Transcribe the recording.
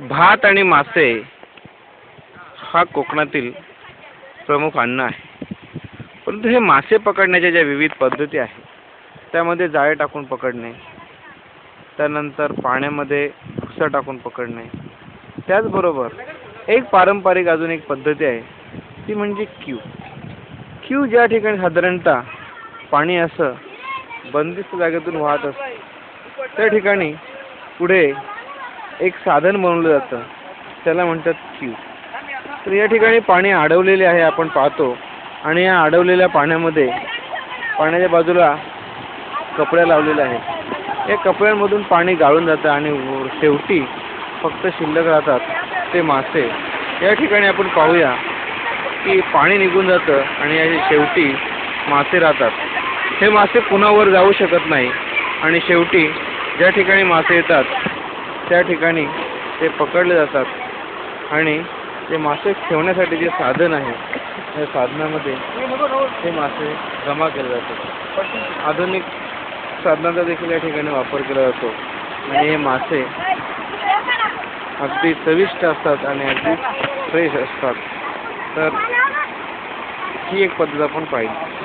भात आणि मासे हा कोकणातील प्रमुख अन्न आहे. परंतु हे मासे पकडण्याच्या ज्या विविध पद्धती आहेत त्यामध्ये जाळे टाकून पकडणे, त्यानंतर पाण्यामध्ये भुसा टाकून पकडणे, त्याचबरोबर एक पारंपरिक अजून एक पद्धती आहे ती म्हणजे क्यू ज्या ठिकाणी साधारणतः पाणी असं बंदिस्त जागेतून वाहत असतं त्या ठिकाणी पुढे एक साधन बनवलं जातं, त्याला म्हणतात क्यू. तर या ठिकाणी पाणी अडवलेले आहे आपण पाहतो आणि या अडवलेल्या पाण्यामध्ये पाण्याच्या बाजूला कपड्या लावलेल्या आहेत. या कपड्यांमधून पाणी गाळून जातं आणि शेवटी फक्त शिल्लक राहतात ते मासे. या ठिकाणी आपण पाहूया की पाणी निघून जातं आणि या शेवटी मासे राहतात. हे मासे पुन्हा वर जाऊ शकत नाही आणि शेवटी ज्या ठिकाणी मासे येतात त्या ठिकाणी ते पकडले जातात आणि ते मासे ठेवण्यासाठी जे साधन आहे त्या साधनामध्ये ते मासे जमा केले जातात. आधुनिक साधनांचा देखील या ठिकाणी वापर केला जातो आणि हे मासे अगदी चविष्ट असतात आणि अगदी फ्रेश असतात. तर ही एक पद्धत आपण पाहिली.